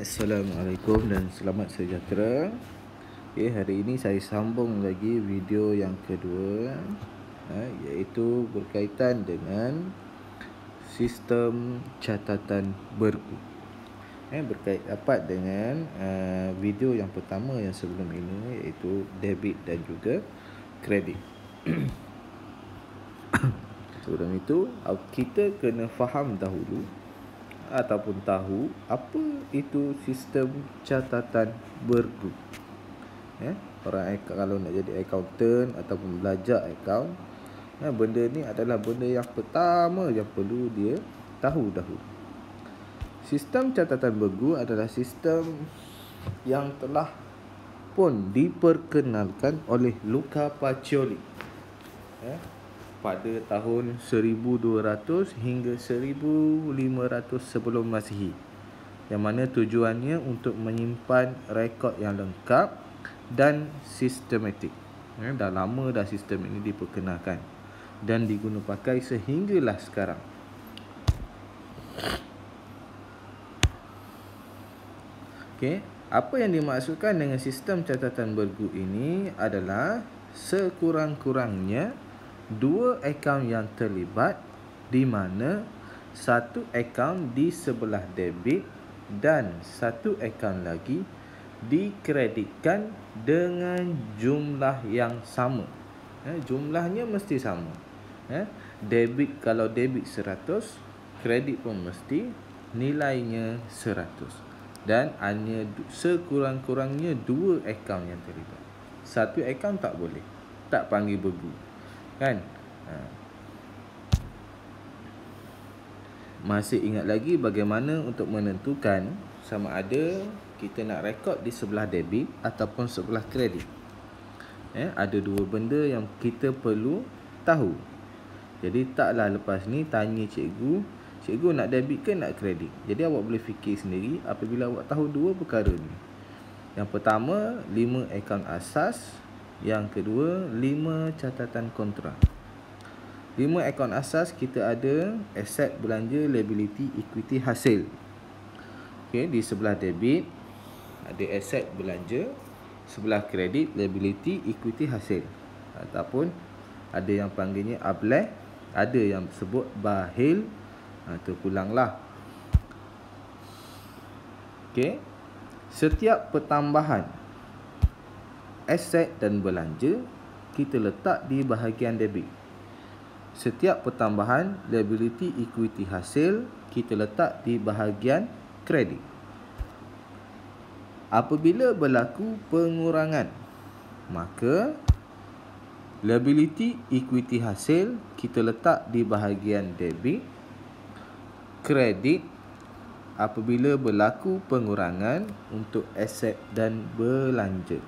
Assalamualaikum dan selamat sejahtera. Hari ini saya sambung lagi video yang kedua, iaitu berkaitan dengan sistem catatan bergu. Berkait rapat dengan video yang pertama yang sebelum ini, iaitu debit dan juga kredit. Sebelum itu, kita kena faham dahulu ataupun tahu apa itu sistem catatan bergu. Orang kalau nak jadi accountant ataupun belajar account, benda ni adalah benda yang pertama yang perlu dia tahu dahulu. Sistem catatan bergu adalah sistem yang telah pun diperkenalkan oleh Luca Pacioli pada tahun 1200 hingga 1500 sebelum Masihi, yang mana tujuannya untuk menyimpan rekod yang lengkap dan sistematik. Dah lama dah sistem ini diperkenalkan dan diguna pakai sehinggalah sekarang. Apa yang dimaksudkan dengan sistem catatan bergu ini adalah sekurang-kurangnya dua akaun yang terlibat, di mana satu akaun di sebelah debit dan satu akaun lagi dikreditkan dengan jumlah yang sama. Jumlahnya mesti sama. Debit, kalau debit 100, kredit pun mesti nilainya 100. Dan hanya sekurang-kurangnya dua akaun yang terlibat. Satu akaun tak boleh, tak panggil bergu, kan? Masih ingat lagi bagaimana untuk menentukan sama ada kita nak rekod di sebelah debit ataupun sebelah kredit? Ada dua benda yang kita perlu tahu. Jadi taklah lepas ni tanya cikgu nak debit ke nak kredit. Jadi awak boleh fikir sendiri apabila awak tahu dua perkara ni. Yang pertama, 5 akaun asas. Yang kedua, 5 catatan kontra. 5 akaun asas kita ada aset, belanja, liability, equity, hasil. Di sebelah debit ada aset, belanja, sebelah kredit liability, equity, hasil. Ataupun ada yang panggilnya ableh, ada yang sebut bahil. Terpulanglah. Setiap pertambahan aset dan belanja kita letak di bahagian debit. Setiap pertambahan liability, equity, hasil kita letak di bahagian kredit. Apabila berlaku pengurangan, maka liability, equity, hasil kita letak di bahagian debit. Kredit apabila berlaku pengurangan untuk aset dan belanja.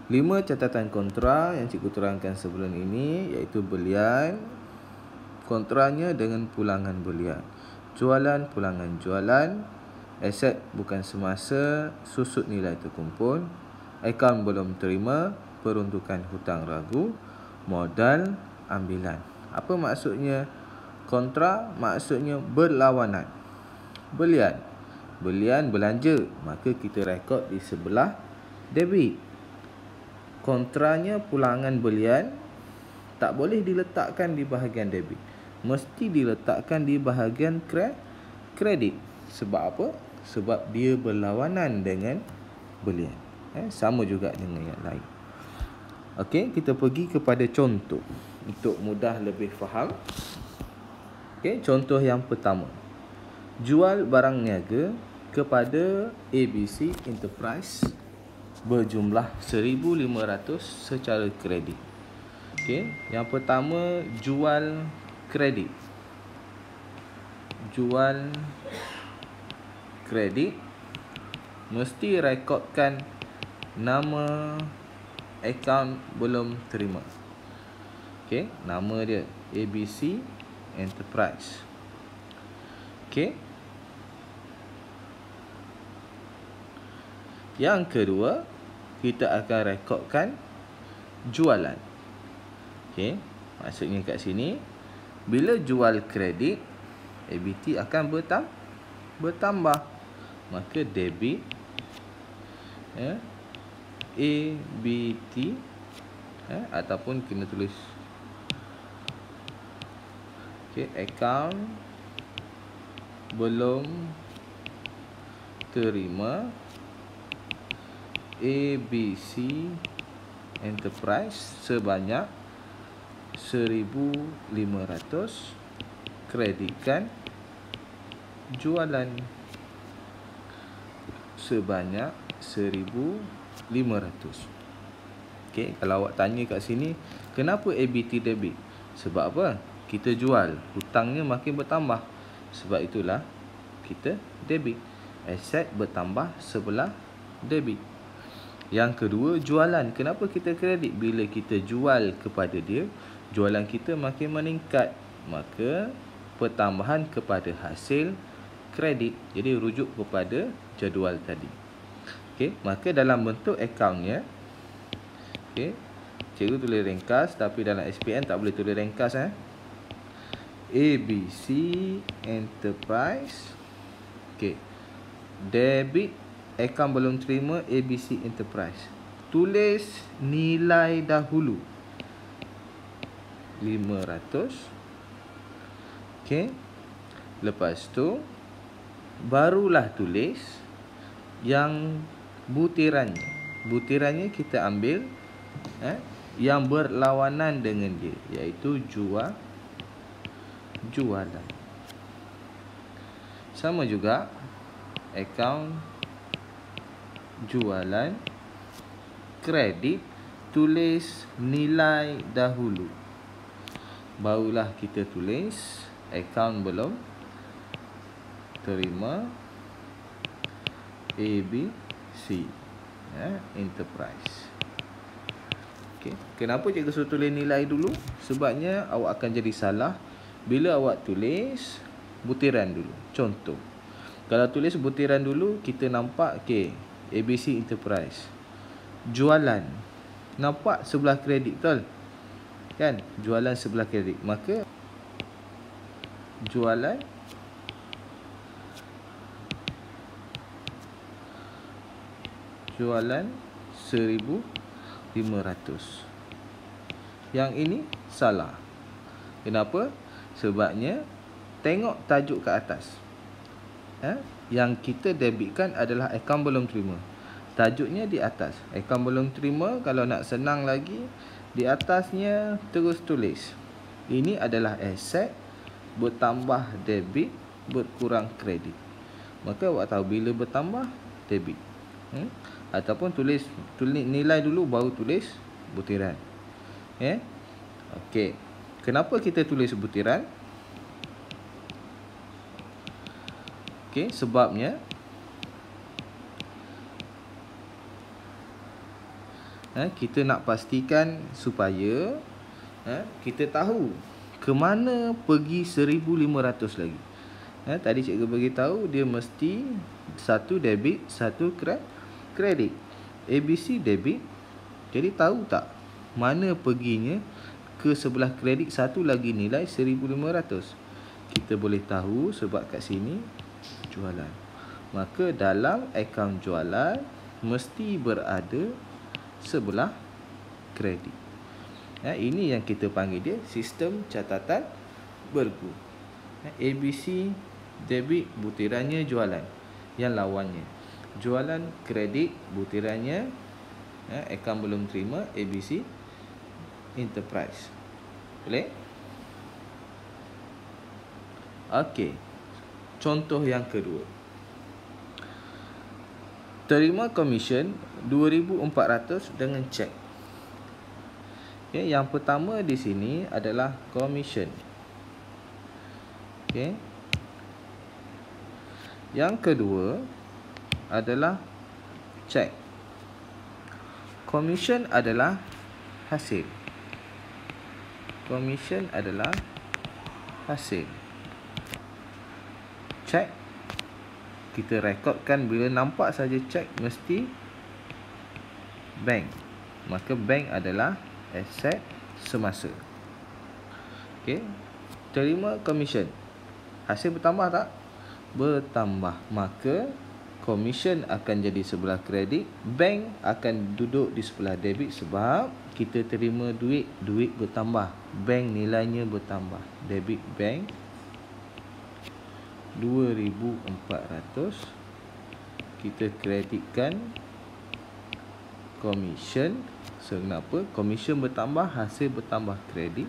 5 catatan kontra yang cikgu terangkan sebelum ini, iaitu belian, kontranya dengan pulangan belian. Jualan, pulangan jualan. Aset bukan semasa, susut nilai terkumpul. Akaun belum terima, peruntukan hutang ragu. Modal, ambilan. Apa maksudnya? Kontra maksudnya berlawanan. Belian belanja, maka kita rekod di sebelah debit. Kontranya pulangan belian tak boleh diletakkan di bahagian debit, mesti diletakkan di bahagian kredit. Sebab apa? Sebab dia berlawanan dengan belian. Sama juga dengan yang lain. Kita pergi kepada contoh untuk mudah lebih faham. Contoh yang pertama, jual barang niaga kepada ABC Enterprise berjumlah 1,500 secara kredit. Yang pertama, jual kredit. Jual kredit mesti rekodkan nama akaun belum terima. Nama dia ABC Enterprise. Yang kedua, kita akan rekodkan jualan. Maksudnya kat sini, bila jual kredit, ABT akan bertambah. Maka debit ABT ataupun kena tulis account belum terima ABC Enterprise sebanyak 1,500, kreditkan jualan sebanyak 1,500. Kalau awak tanya kat sini, kenapa ABT debit? Sebab apa? Kita jual, hutangnya makin bertambah. Sebab itulah kita debit. Aset bertambah sebelah debit. Yang kedua, jualan. Kenapa kita kredit? Bila kita jual kepada dia, jualan kita makin meningkat, maka pertambahan kepada hasil kredit. Jadi rujuk kepada jadual tadi. Maka dalam bentuk akaunnya, cikgu tulis ringkas, tapi dalam SPN tak boleh tulis ringkas. ABC Enterprise, debit, akaun belum terima ABC Enterprise. Tulis nilai dahulu 500. Lepas tu barulah tulis yang butirannya. Butirannya kita ambil yang berlawanan dengan dia, iaitu jualan. Sama juga akaun jualan, kredit, tulis nilai dahulu, barulah kita tulis akaun belum terima ABC Enterprise. Kenapa cikgu suruh tulis nilai dulu? Sebabnya awak akan jadi salah bila awak tulis butiran dulu. Contoh, kalau tulis butiran dulu, kita nampak ABC Enterprise, jualan, nampak sebelah kredit, betul kan? Jualan sebelah kredit, maka jualan jualan 1,500. Yang ini salah. Kenapa? Sebabnya tengok tajuk ke atas. Yang kita debitkan adalah akaun belum terima. Tajuknya di atas, akaun belum terima. Kalau nak senang lagi, di atasnya terus tulis ini adalah aset bertambah debit berkurang kredit. Maka awak tahu bila bertambah debit. Ataupun tulis nilai dulu baru tulis butiran. Kenapa kita tulis butiran? Sebabnya kita nak pastikan supaya kita tahu ke mana pergi 1,500 lagi. Tadi cikgu beritahu dia mesti satu debit, satu kredit. ABC debit. Jadi tahu tak mana perginya ke sebelah kredit, satu lagi nilai 1,500. Kita boleh tahu sebab kat sini jualan. Maka dalam akaun jualan mesti berada sebelah kredit. Ini yang kita panggil dia sistem catatan bergu. ABC debit, butirannya jualan. Yang lawannya jualan kredit, butirannya akaun belum terima ABC Enterprise. Boleh? Contoh yang kedua, terima komisen 2,400 dengan cek. Yang pertama di sini adalah komisen. Yang kedua adalah cek. Komisen adalah hasil. Komisen adalah hasil. Cek kita rekodkan, bila nampak saja cek mesti bank. Maka bank adalah aset semasa. Terima komisen. Hasil bertambah tak? bertambah, maka komisen akan jadi sebelah kredit, bank akan duduk di sebelah debit sebab kita terima duit bertambah, bank nilainya bertambah. Debit bank 2,400, kita kreditkan komisen. So, kenapa? Komisen bertambah, hasil bertambah, kredit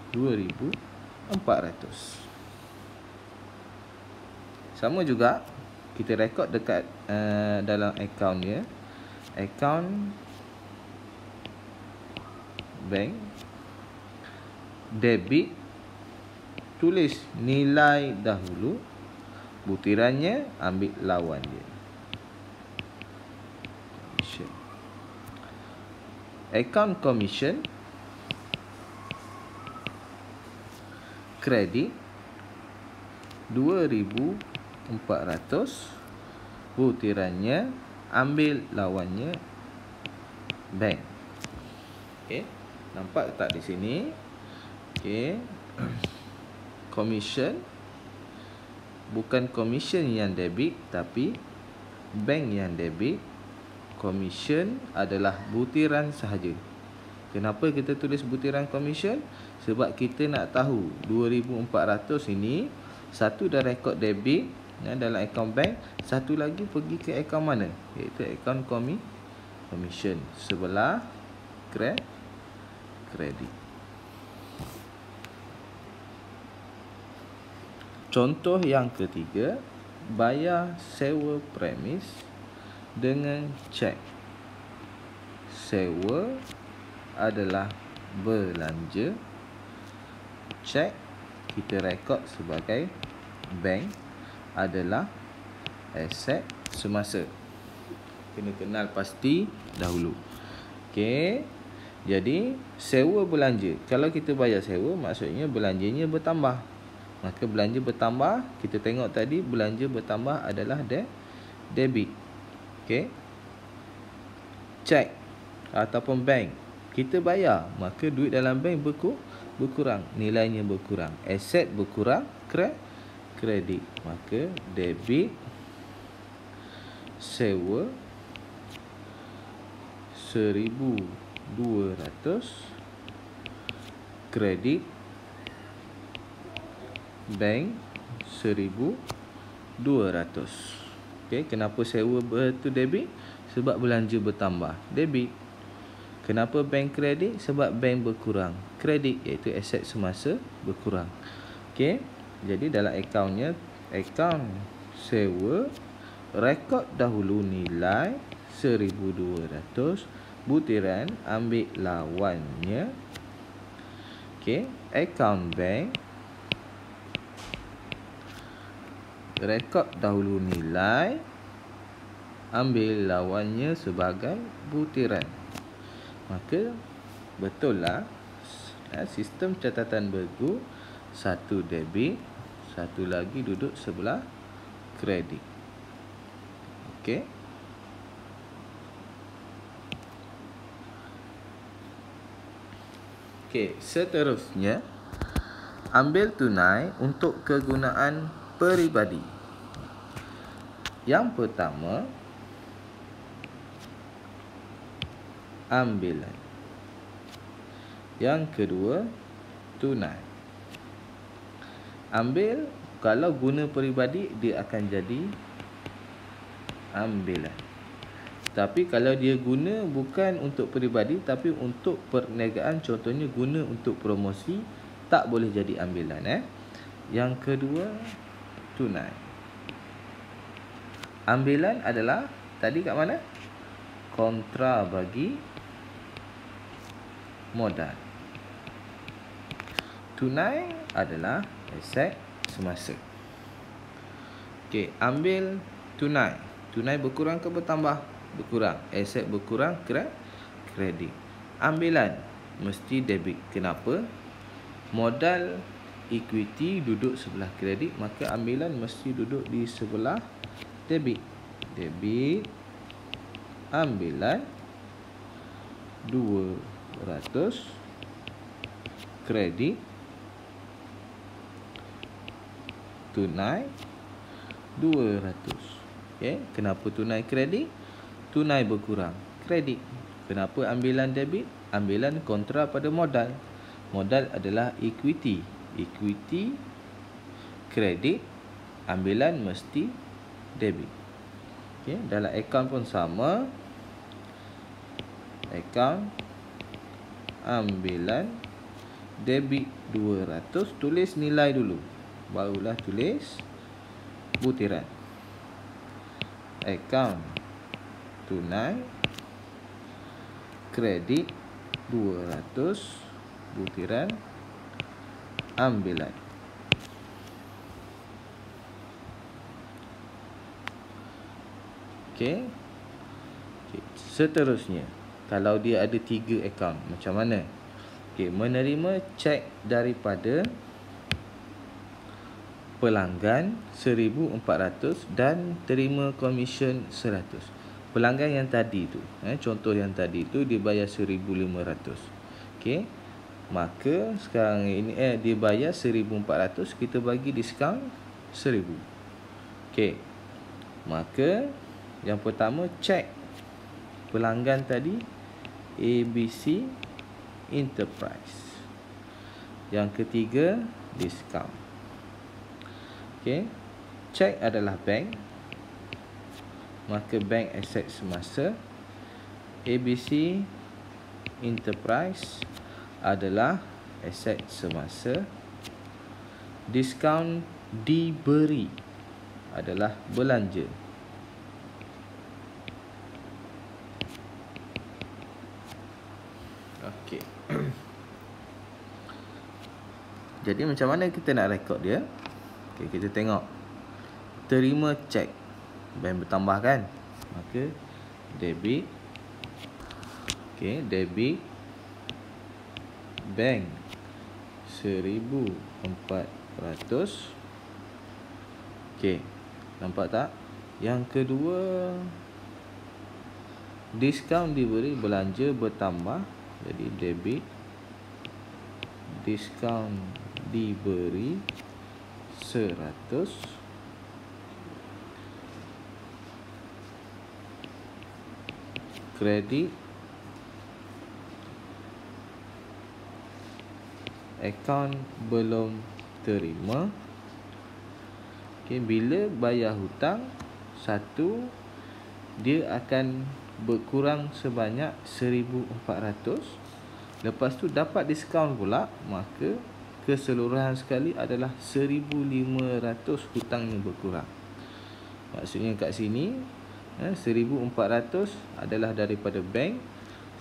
2,400. Sama juga kita rekod dekat dalam akaun dia, akaun bank, debit, tulis nilai dahulu, butirannya ambil lawan dia. Akaun komisen, kredit 2,400, butirannya ambil lawannya bank. Okey, nampak tak di sini? Okey. Komisen bukan komisen yang debit tapi bank yang debit. Komisen adalah butiran sahaja. Kenapa kita tulis butiran komisen? Sebab kita nak tahu 2,400 ini, satu dah rekod debit dalam akaun bank, satu lagi pergi ke akaun mana? Iaitu akaun komisen sebelah kredit. Contoh yang ketiga, bayar sewa premis dengan cek. Sewa adalah belanja, cek kita rekod sebagai bank adalah aset semasa. Kena kenal pasti dahulu. Okey, jadi sewa belanja. Kalau kita bayar sewa, maksudnya belanjanya bertambah. Maka belanja bertambah, kita tengok tadi belanja bertambah adalah debit. Okey. Cek ataupun bank, kita bayar, maka duit dalam bank berkurang, nilainya berkurang, aset berkurang, kredit. Maka debit sewa 1,200, kredit bank 1,200. Okey, kenapa sewa tu debit? Sebab belanja bertambah, debit. Kenapa bank kredit? Sebab bank berkurang, kredit, iaitu aset semasa berkurang. Okey, jadi dalam akaunnya, akaun sewa, rekod dahulu nilai 1,200, butiran ambil lawannya. Okey, akaun bank, rekod dahulu nilai, ambil lawannya sebagai butiran. Maka betul lah, sistem catatan bergu, satu debit, satu lagi duduk sebelah kredit. Okey. Okey, seterusnya, ambil tunai untuk kegunaan peribadi. Yang pertama, ambilan. Yang kedua, tunai. Ambil, kalau guna peribadi, dia akan jadi ambilan. Tapi kalau dia guna bukan untuk peribadi tapi untuk perniagaan, contohnya guna untuk promosi, tak boleh jadi ambilan. Yang kedua, tunai. Ambilan adalah tadi kat mana? Kontra bagi modal. Tunai adalah aset semasa. Okey, ambil tunai. Tunai berkurang ke bertambah? Berkurang. Aset berkurang, kredit. Ambilan mesti debit. Kenapa? Modal equity duduk sebelah kredit, maka ambilan mesti duduk di sebelah debit. Debit ambilan 200, kredit tunai 200. Okey, kenapa tunai kredit? Tunai berkurang, kredit. Kenapa ambilan debit? Ambilan kontra pada modal. Modal adalah equity. Equity kredit, ambilan mesti debit. Okey, dalam akaun pun sama. Akaun ambilan debit 200, tulis nilai dulu, barulah tulis butiran. Akaun tunai kredit 200, butiran ambilan. Okey. Seterusnya, kalau dia ada 3 akaun, macam mana? Okey, menerima cek daripada pelanggan 1,400 dan terima komisen 100. Pelanggan yang tadi tu, contoh yang tadi tu dibayar 1,500. Okey. Maka sekarang ini dia bayar 1,400, kita bagi diskaun 1,000. Okey. Maka yang pertama, cek pelanggan tadi ABC Enterprise. Yang ketiga, diskaun. Okey. Cek adalah bank, maka bank aset semasa. ABC Enterprise adalah aset semasa. Diskaun diberi adalah belanja. Okey. Jadi macam mana kita nak rekod dia? Okey, kita tengok. Terima cek, bank bertambah kan? Maka debit. Okey, debit bank 1,400. Okey, nampak tak? Yang kedua, diskaun diberi, belanja bertambah. Jadi debit diskaun diberi 100. Kredit akaun belum terima. Okey, bila bayar hutang, satu, dia akan berkurang sebanyak 1,400. Lepas tu dapat diskaun pula, maka keseluruhan sekali adalah 1,500 hutang yang berkurang. Maksudnya kat sini 1,400 adalah daripada bank,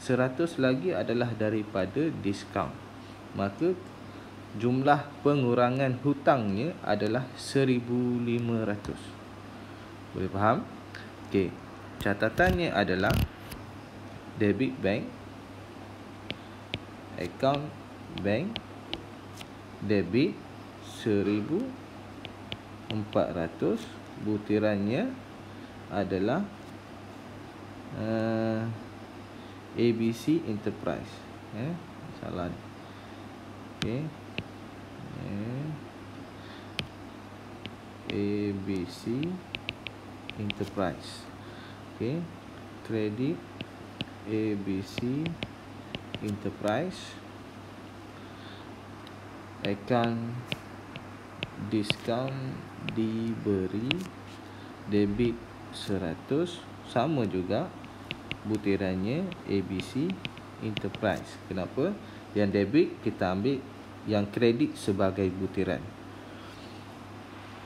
100 lagi adalah daripada diskaun. Maka jumlah pengurangan hutangnya adalah 1,500. Boleh faham? Okey, catatannya adalah debit bank, akaun bank, debit 1,400, butirannya adalah ABC Enterprise. Salah. Okey. ABC Enterprise. Okey. Kredit ABC Enterprise. Akaun diskaun diberi, debit 100, sama juga butirannya ABC Enterprise. Kenapa? Yang debit kita ambil yang kredit sebagai butiran.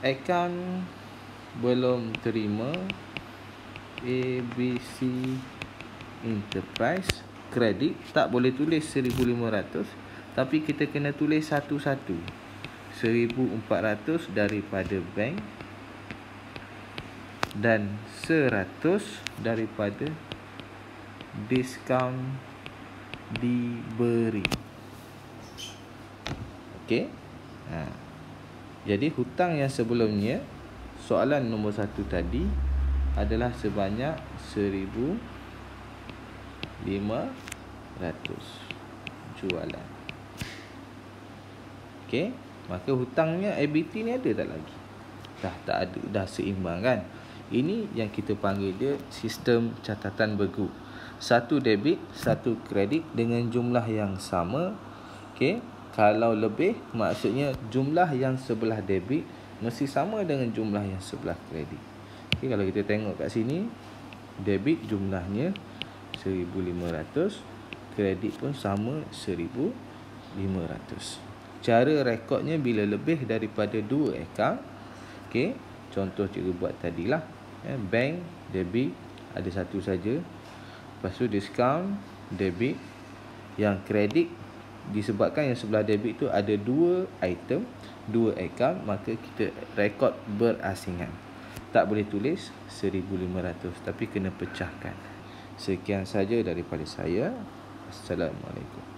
Akaun belum terima ABC Enterprise, kredit tak boleh tulis 1,500, tapi kita kena tulis satu-satu. 1,400 daripada bank dan 100 daripada diskaun diberi. Okey. Jadi hutang yang sebelumnya, soalan nombor 1 tadi adalah sebanyak 1,500 jualan. Okey, maka hutangnya ABT ni ada tak lagi? dah seimbang kan. Ini yang kita panggil dia sistem catatan bergrup. Satu debit, satu kredit dengan jumlah yang sama. Okey, kalau lebih maksudnya jumlah yang sebelah debit mesti sama dengan jumlah yang sebelah kredit. Okey, kalau kita tengok kat sini, debit jumlahnya 1,500, kredit pun sama 1,500. Cara rekodnya bila lebih daripada 2 akaun, okey, contoh cikgu buat tadilah, bank, debit ada satu saja. Lepas tu diskaun, debit. Yang kredit, disebabkan yang sebelah debit tu ada 2 item, 2 akaun, maka kita rekod berasingan. Tak boleh tulis 1,500 tapi kena pecahkan. Sekian saja daripada saya. Assalamualaikum.